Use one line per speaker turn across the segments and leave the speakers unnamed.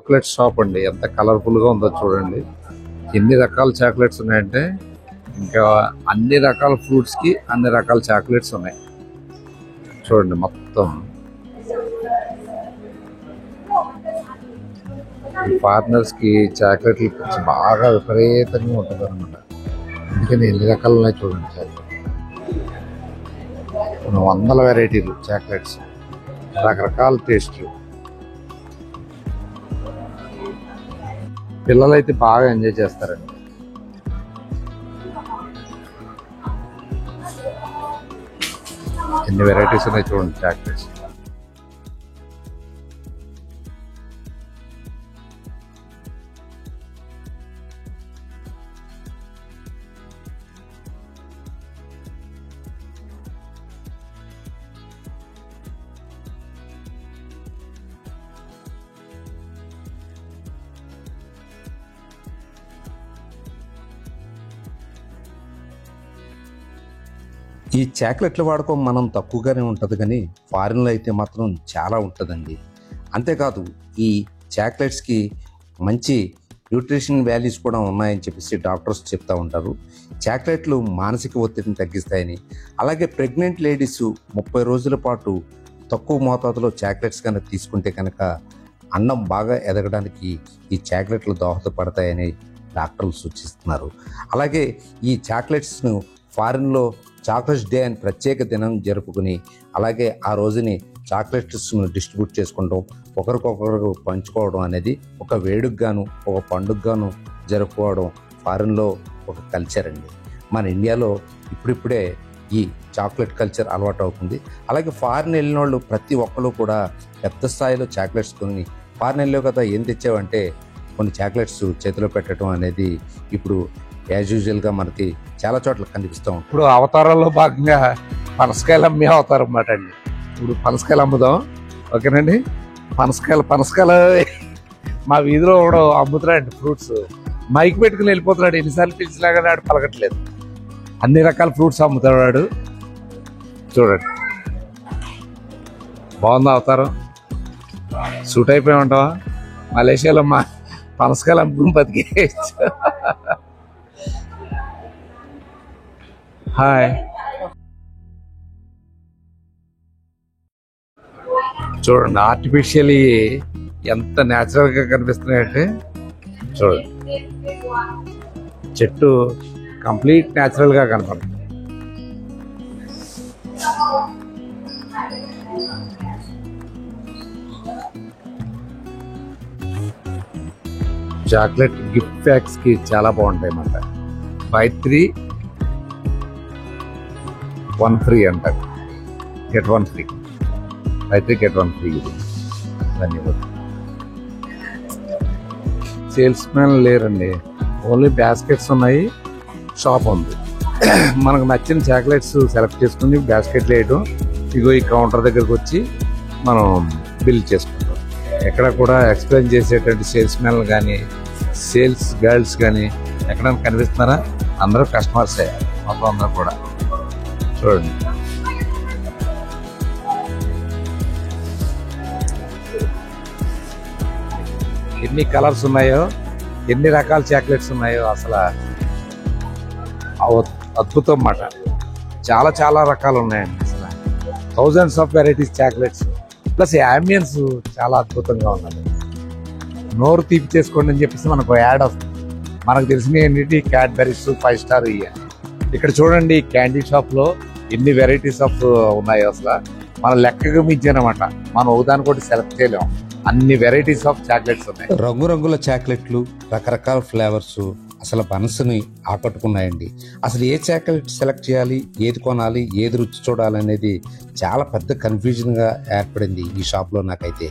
Chocolate shop అండి. ఎంత కలర్ఫుల్గా ఉందో చూడండి. ఎన్ని రకాల చాక్లెట్స్ ఉన్నాయంటే ఇంకా అన్ని రకాల ఫ్రూట్స్కి అన్ని రకాల చాక్లెట్స్ ఉన్నాయి చూడండి. మొత్తం ఫారినర్స్కి చాక్లెట్లు బాగా విపరీతంగా ఉంటుంది అనమాట. అందుకని ఎన్ని రకాలు ఉన్నాయి చూడండి చాక్లెట్. వందల వెరైటీలు చాక్లెట్స్, రకరకాల టేస్ట్లు. పిల్లలైతే బాగా ఎంజాయ్ చేస్తారండి. ఎన్ని వెరైటీస్ ఉన్నాయి చూడండి చాక్లెట్స్.
ఈ చాక్లెట్ల వాడకం మనం తక్కువగానే ఉంటుంది, కానీ ఫారిన్లో అయితే మాత్రం చాలా ఉంటుందండి. అంతేకాదు ఈ చాక్లెట్స్కి మంచి న్యూట్రిషన్ వాల్యూస్ కూడా ఉన్నాయని చెప్పేసి డాక్టర్స్ చెప్తూ ఉంటారు. చాక్లెట్లు మానసిక ఒత్తిడిని తగ్గిస్తాయని, అలాగే ప్రెగ్నెంట్ లేడీస్ 30 రోజుల పాటు తక్కువ మోతాదులో చాక్లెట్స్ కనుక తీసుకుంటే కనుక అన్నం బాగా ఎదగడానికి ఈ చాక్లెట్లు దోహదపడతాయని డాక్టర్లు సూచిస్తున్నారు. అలాగే ఈ చాక్లెట్స్ను ఫారిన్లో చాక్లెట్స్ డే అని ప్రత్యేక దినం జరుపుకుని, అలాగే ఆ రోజుని చాక్లెట్స్ను డిస్ట్రిబ్యూట్ చేసుకోవడం, ఒకరికొకరు పంచుకోవడం అనేది ఒక వేడుకగాను ఒక పండుగగాను జరుపుకోవడం ఫారిన్లో ఒక కల్చర్ అండి. మన ఇండియాలో ఇప్పుడిప్పుడే ఈ చాక్లెట్ కల్చర్ అలవాటు అవుతుంది. అలాగే ఫారిన్ వెళ్ళిన వాళ్ళు ప్రతి ఒక్కరు కూడా పెద్ద స్థాయిలో చాక్లెట్స్ కొని, ఫారిన్ వెళ్ళావు కదా ఏం తెచ్చావంటే కొన్ని చాక్లెట్స్ చేతిలో పెట్టడం అనేది ఇప్పుడు యాజ్ యూజువల్గా మనకి చాలా చోట్ల కనిపిస్తూ ఉంటాం.
ఇప్పుడు అవతారాల్లో భాగంగా పనసకాయలు అమ్మే అవతారం అన్నమాట అండి. ఇప్పుడు పనసకాయలు అమ్ముదాం, ఓకేనండి. పనసకాయలు మా వీధిలో కూడా అమ్ముతున్నాడు ఫ్రూట్స్. మైక్ పెట్టుకుని వెళ్ళిపోతున్నాడు. ఎన్నిసార్లు పిలిచినా కానీ ఆడు పలకట్లేదు. అన్ని రకాల ఫ్రూట్స్ అమ్ముతాడు వాడు. చూడండి బాగుంది అవతారం. సూట్ అయిపోయి ఉంటావా? మలేషియాలో మా పనసకాయలు అమ్ముకుని బతికేయచ్చు. హాయ్, చూడండి ఆర్టిఫిషియలీ ఎంత న్యాచురల్గా కనిపిస్తున్నాయంటే చూడండి. చెట్టు కంప్లీట్ న్యాచురల్గా కనపడుతుంది. చాక్లెట్ గిఫ్ట్ ప్యాక్స్కి చాలా బాగుంటాయి అన్నమాట. బై 3 1 ఫ్రీ అంటారు. Get 1 free. By 3 get 1 free. ఇది ధన్యవాదాలు. సేల్స్ మ్యాన్ లేరండి, ఓన్లీ బాస్కెట్స్ ఉన్నాయి. షాప్ ఉంది. మనకు నచ్చిన చాక్లెట్స్ సెలెక్ట్ చేసుకుని బాస్కెట్లు వేయడం, ఇగో ఈ కౌంటర్ దగ్గరకు వచ్చి మనం బిల్ చేసుకుంటాం. ఎక్కడ కూడా ఎక్స్ప్లెయిన్ చేసేటువంటి సేల్స్ మ్యాన్లు కానీ సేల్స్ గర్ల్స్ కానీ ఎక్కడైనా కనిపిస్తున్నారా? అందరూ కస్టమర్సే మొత్తం అందరూ కూడా. చూడండి ఎన్ని కలర్స్ ఉన్నాయో, ఎన్ని రకాల చాక్లెట్స్ ఉన్నాయో. అసలు అద్భుతం అన్నమాట. చాలా చాలా రకాలు ఉన్నాయండి. అసలు thousands of varieties chocolates. Plus ambience చాలా అద్భుతంగా ఉన్నది. నోరు తీపి చేసుకోండి అని చెప్పేసి మనకు యాడ్ వస్తుంది. మనకు తెలిసిన ఏంటి క్యాడ్బెరీస్ 5 స్టార్ ఇయ్య. ఇక్కడ చూడండి క్యాండీ షాప్లో ఎన్ని వెరైటీస్ ఆఫ్ ఉన్నాయో. అసలు మన లెక్కగా మించానమాట. మనం ఒకదానికోటి సెలెక్ట్ చేయలేము. అన్ని వెరైటీస్ ఆఫ్ చాక్లెట్స్ ఉన్నాయి.
రంగురంగుల చాక్లెట్లు, రకరకాల ఫ్లేవర్స్ అసలు మనసుని ఆకట్టుకున్నాయండి. అసలు ఏ చాక్లెట్ సెలెక్ట్ చేయాలి, ఏది కొనాలి, ఏది రుచి చూడాలనేది చాలా పెద్ద కన్ఫ్యూజన్గా ఏర్పడింది ఈ షాప్లో. నాకైతే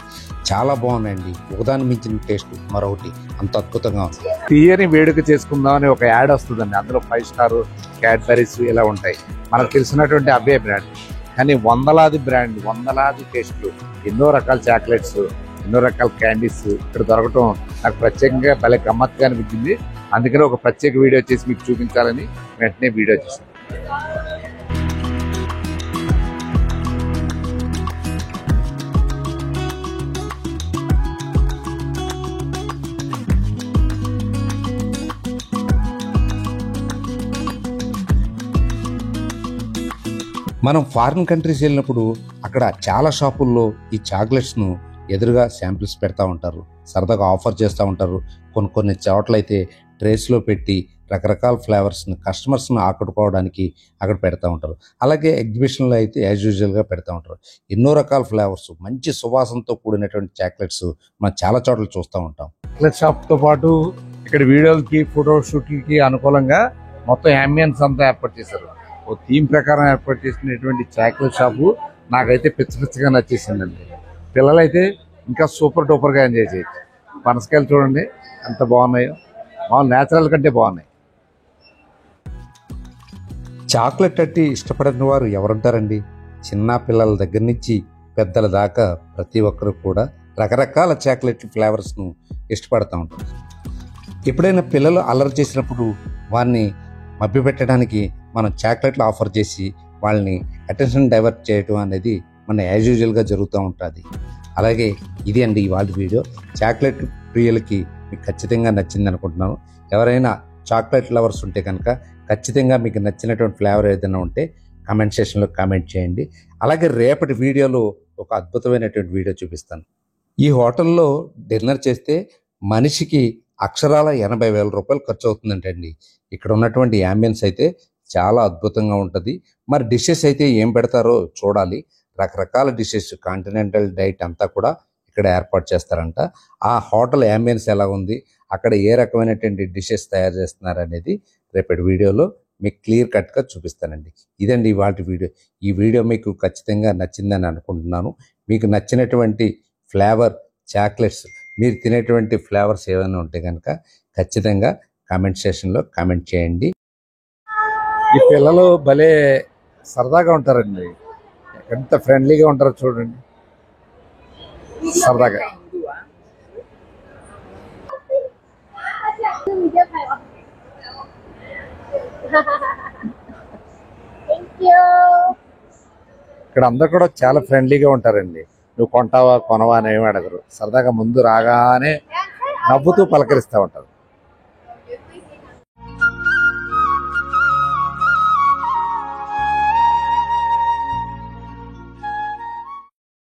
చాలా బాగున్నాయండి. ఒకదాని మించిన టేస్ట్ మరొకటి అంత అద్భుతంగా ఉంది.
తీయని వేడుక చేసుకుందామని ఒక యాడ్ వస్తుందండి. అందులో 5 స్టార్ క్యాడ్బెరీస్ ఇలా ఉంటాయి. మనకు తెలిసినటువంటి అవే బ్రాండ్, కానీ వందలాది బ్రాండ్, వందలాది టేస్ట్లు, ఎన్నో రకాల చాక్లెట్స్, ఎన్నో రకాల క్యాండీస్ ఇక్కడ దొరకటం నాకు ప్రత్యేకంగా భలే గమ్మత్తుగా అనిపించింది. అందుకని ఒక ప్రత్యేక వీడియో చేసి మీకు చూపించాలని వెంటనే వీడియో చేశాను.
మనం ఫారిన్ కంట్రీస్ వెళ్ళినప్పుడు అక్కడ చాలా షాపుల్లో ఈ చాక్లెట్స్ను ఎదురుగా శాంపిల్స్ పెడతా ఉంటారు, సరదాగా ఆఫర్ చేస్తూ ఉంటారు. కొన్ని చోట్ల అయితే ట్రేస్లో పెట్టి రకరకాల ఫ్లేవర్స్ని కస్టమర్స్ని ఆకట్టుకోవడానికి అక్కడ పెడతా ఉంటారు. అలాగే ఎగ్జిబిషన్లో అయితే యాజ్ యూజువల్గా పెడతా ఉంటారు. ఎన్నో రకాల ఫ్లేవర్స్, మంచి సువాసనతో కూడినటువంటి చాక్లెట్స్ మనం చాలా చోట్ల చూస్తూ ఉంటాం.
చాక్లెట్ షాప్తో పాటు ఇక్కడ వీడియోలకి ఫోటో షూట్లకి అనుకూలంగా మొత్తం అంబియన్స్ అంతా ఏర్పాటు చేశారు. ఓ థీమ్ ప్రకారం ఏర్పాటు చేసినటువంటి చాక్లెట్ షాపు నాకైతే పిచ్చిగా నచ్చేసిందండి. పిల్లలైతే ఇంకా సూపర్ డూపర్గా ఎంజాయ్ చేయొచ్చు. పనసకాయలు చూడండి ఎంత బాగున్నాయో, మామూలు న్యాచురల్ కంటే బాగున్నాయి.
చాక్లెట్ అంటే ఇష్టపడని వారు ఎవరుంటారండి? చిన్న పిల్లల దగ్గర నుంచి పెద్దల దాకా ప్రతి ఒక్కరు కూడా రకరకాల చాక్లెట్ ఫ్లేవర్స్ను ఇష్టపడుతూ ఉంటారు. ఎప్పుడైనా పిల్లలు అల్లరి చేసినప్పుడు వారిని మభ్యపెట్టడానికి మనం చాక్లెట్లు ఆఫర్ చేసి వాళ్ళని అటెన్షన్ డైవర్ట్ చేయడం అనేది మన యాజ్ యూజువల్గా జరుగుతూ ఉంటుంది. అలాగే ఇది అండి ఇవాళ వీడియో. చాక్లెట్ ప్రియులకి మీకు ఖచ్చితంగా నచ్చింది అనుకుంటున్నాను. ఎవరైనా చాక్లెట్ లవర్స్ ఉంటే కనుక ఖచ్చితంగా మీకు నచ్చినటువంటి ఫ్లేవర్ ఏదైనా ఉంటే కామెంట్ సెక్షన్లో కామెంట్ చేయండి. అలాగే రేపటి వీడియోలో ఒక అద్భుతమైనటువంటి వీడియో చూపిస్తాను. ఈ హోటల్లో డిన్నర్ చేస్తే మనిషికి అక్షరాల 80,000 రూపాయలు ఖర్చు అవుతుందంటండి. ఇక్కడ ఉన్నటువంటి యాంబియన్స్ అయితే చాలా అద్భుతంగా ఉంటుంది. మరి డిషెస్ అయితే ఏం పెడతారో చూడాలి. రకరకాల డిషెస్, కాంటినెంటల్ డైట్ అంతా కూడా ఇక్కడ ఏర్పాటు చేస్తారంట. ఆ హోటల్ యాంబియన్స్ ఎలా ఉంది, అక్కడ ఏ రకమైనటువంటి డిషెస్ తయారు చేస్తున్నారు అనేది రేపటి వీడియోలో మీకు క్లియర్ కట్గా చూపిస్తానండి. ఇదండి ఇవాళ వీడియో. ఈ వీడియో మీకు ఖచ్చితంగా నచ్చిందని అనుకుంటున్నాను. మీకు నచ్చినటువంటి ఫ్లేవర్ చాక్లెట్స్, మీరు తినేటువంటి ఫ్లేవర్స్ ఏమైనా ఉంటే కనుక ఖచ్చితంగా కామెంట్ సెక్షన్లో కామెంట్ చేయండి.
ఈ పిల్లలు భలే సరదాగా ఉంటారండి, ఎంత ఫ్రెండ్లీగా ఉంటారో చూడండి, సరదాగా. ఇక్కడ అందరు కూడా చాలా ఫ్రెండ్లీగా ఉంటారండి. నువ్వు కొంటావా కొనవా అని ఏమి అడగరు. సరదాగా ముందు రాగానే నవ్వుతూ పలకరిస్తూ ఉంటారు.